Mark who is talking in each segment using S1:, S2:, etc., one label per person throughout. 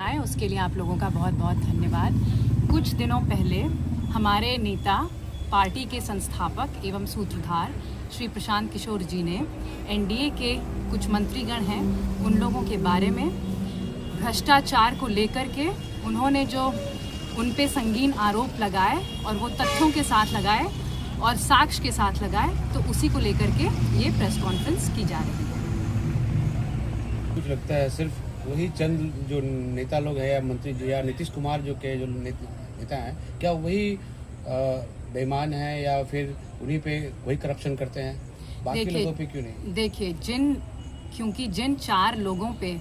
S1: बनाए, उसके लिए आप लोगों का बहुत बहुत धन्यवाद। कुछ दिनों पहले हमारे नेता, पार्टी के संस्थापक एवं सूत्रधार श्री प्रशांत किशोर जी ने एनडीए के कुछ मंत्रीगण हैं उन लोगों के बारे में भ्रष्टाचार को लेकर के उन्होंने जो उन पे संगीन आरोप लगाए और वो तथ्यों के साथ लगाए और साक्ष्य के साथ लगाए, तो उसी को लेकर के ये प्रेस कॉन्फ्रेंस की जा रही है।
S2: कुछ लगता है सिर्फ वही चंद जो नेता लोग हैं या मंत्री जो या नीतीश कुमार जो के जो नेता हैं, क्या वही बेईमान हैं या फिर उन्हीं पे वही करप्शन करते हैं, बाकी लोगों पे क्यों नहीं?
S1: देखिए, क्योंकि जिन 4 लोगों पे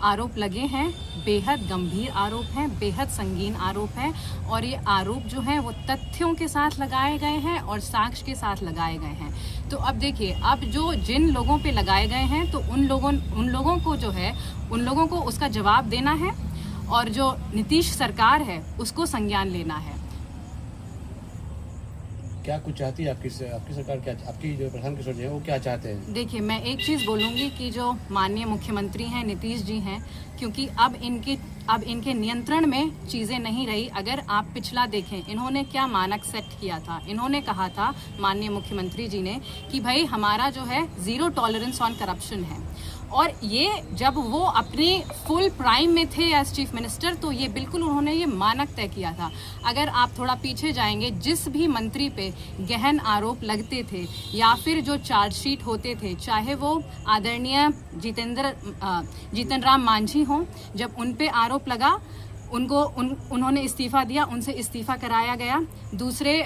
S1: आरोप लगे हैं बेहद गंभीर आरोप हैं, बेहद संगीन आरोप हैं और ये आरोप जो हैं वो तथ्यों के साथ लगाए गए हैं और साक्ष्य के साथ लगाए गए हैं। तो अब देखिए, अब जो जिन लोगों पे लगाए गए हैं तो उन लोगों को जो है उन लोगों को उसका जवाब देना है और जो नीतीश सरकार है उसको संज्ञान लेना है।
S2: क्या कुछ चाहती है आपकी सरकार? क्या आपकी जो प्रशांत किशोर जी हैं वो क्या चाहते हैं?
S1: देखिए, मैं एक चीज़ बोलूँगी कि जो माननीय मुख्यमंत्री हैं नीतीश जी हैं, क्योंकि अब इनके नियंत्रण में चीज़ें नहीं रही। अगर आप पिछला देखें, इन्होंने क्या मानक सेट किया था। इन्होंने कहा था माननीय मुख्यमंत्री जी ने कि भाई हमारा जो है 0 टॉलरेंस ऑन करप्शन है, और ये जब वो अपने फुल प्राइम में थे एज चीफ मिनिस्टर तो ये बिल्कुल उन्होंने ये मानक तय किया था। अगर आप थोड़ा पीछे जाएंगे, जिस भी मंत्री पे गहन आरोप लगते थे या फिर जो चार्जशीट होते थे, चाहे वो आदरणीय जीतन राम मांझी हों, जब उन पे आरोप लगा उन्होंने इस्तीफा दिया, उनसे इस्तीफा कराया गया। दूसरे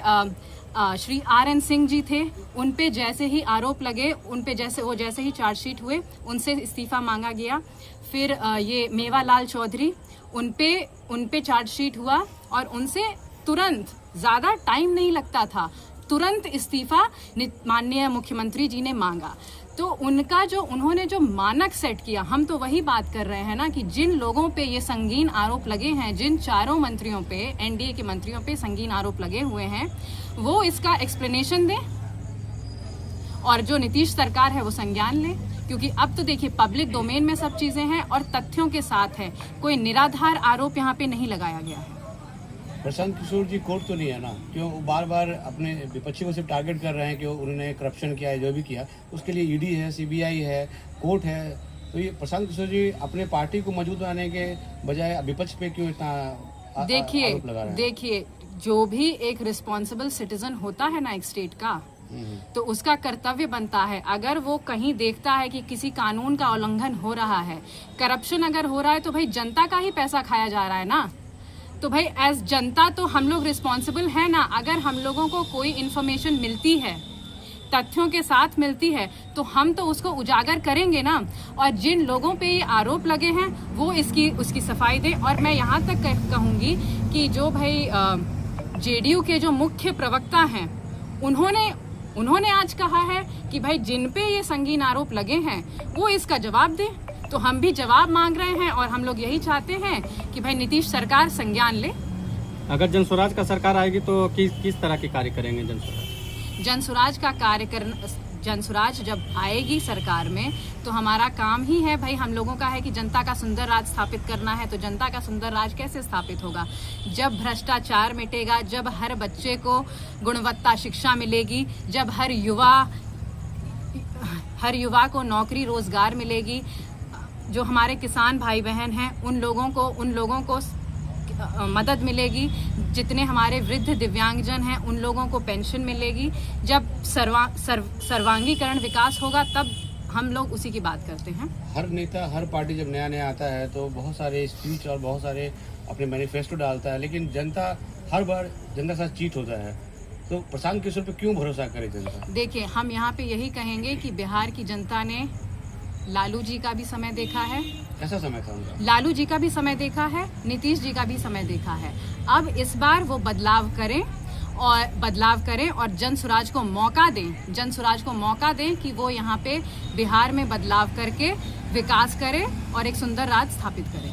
S1: श्री RN सिंह जी थे, उन पे जैसे ही आरोप लगे, उन पे जैसे ही चार्जशीट हुए, उनसे इस्तीफा मांगा गया। फिर ये मेवालाल चौधरी, उन पे चार्जशीट हुआ और उनसे तुरंत, ज़्यादा टाइम नहीं लगता था, तुरंत इस्तीफा माननीय मुख्यमंत्री जी ने मांगा। तो उन्होंने जो मानक सेट किया, हम तो वही बात कर रहे हैं ना कि जिन लोगों पे ये संगीन आरोप लगे हैं, जिन 4 मंत्रियों पे, एनडीए के मंत्रियों पे संगीन आरोप लगे हुए हैं, वो इसका एक्सप्लेनेशन दें और जो नीतीश सरकार है वो संज्ञान ले। क्योंकि अब तो देखिए, पब्लिक डोमेन में सब चीजें हैं और तथ्यों के साथ है, कोई निराधार आरोप यहाँ पे नहीं लगाया गया है।
S2: प्रशांत किशोर जी कोर्ट तो नहीं है ना? क्यों बार बार अपने विपक्षी को सिर्फ टारगेट कर रहे हैं कि उन्होंने करप्शन किया है, जो भी किया उसके लिए ईडी है, सीबीआई है, कोर्ट है। तो ये प्रशांत किशोर जी अपने पार्टी को मजबूत बनाने के बजाय विपक्ष पे क्यों इतना आरोप लगा रहे हैं? देखिए, जो भी एक रिस्पॉन्सिबल सिटीजन होता है ना एक स्टेट का, तो उसका कर्तव्य बनता है, अगर वो कहीं देखता है कि किसी कानून का उल्लंघन हो रहा है, करप्शन अगर हो रहा है, तो भाई जनता का ही पैसा खाया जा रहा है ना। तो भाई एज जनता तो हम लोग रिस्पॉन्सिबल है ना। अगर हम लोगों को कोई इन्फॉर्मेशन मिलती है, तथ्यों के साथ मिलती है, तो हम तो उसको उजागर करेंगे ना। और जिन लोगों पे ये आरोप लगे हैं वो उसकी सफाई दें। और मैं यहाँ तक कहूँगी कि जो भाई जेडीयू के जो मुख्य प्रवक्ता हैं, उन्होंने आज कहा है कि भाई जिन पे ये संगीन आरोप लगे हैं वो इसका जवाब दें। तो हम भी जवाब मांग रहे हैं और हम लोग यही चाहते हैं कि भाई नीतीश सरकार संज्ञान ले।
S3: अगर जनसुराज का सरकार आएगी तो किस तरह के कार्य करेंगे जनसुराज जब आएगी सरकार में तो हमारा काम ही है भाई, हम लोगों का है कि जनता का सुंदर राज स्थापित करना है। तो जनता का सुंदर राज कैसे स्थापित होगा? जब भ्रष्टाचार मिटेगा, जब हर बच्चे को गुणवत्ता शिक्षा मिलेगी, जब हर युवा को नौकरी रोजगार मिलेगी, जो हमारे किसान भाई बहन हैं उन लोगों को मदद मिलेगी, जितने हमारे वृद्ध दिव्यांगजन हैं उन लोगों को पेंशन मिलेगी। जब सर्वांगीकरण विकास होगा तब हम लोग उसी की बात करते हैं।
S2: हर नेता, हर पार्टी जब नया आता है तो बहुत सारे स्पीच और बहुत सारे अपने मैनिफेस्टो डालता है, लेकिन जनता हर बार जनता के साथ चीट होता है। तो प्रशांत किशोर पे क्यों भरोसा करे जनता?
S1: देखिए, हम यहाँ पे यही कहेंगे कि बिहार की जनता ने लालू जी का भी समय देखा है।
S2: कैसा समय था उनका?
S1: लालू जी का भी समय देखा है, नीतीश जी का भी समय देखा है। अब इस बार वो बदलाव करें और जनसुराज को मौका दें कि वो यहाँ पे बिहार में बदलाव करके विकास करे और एक सुंदर राज स्थापित करे।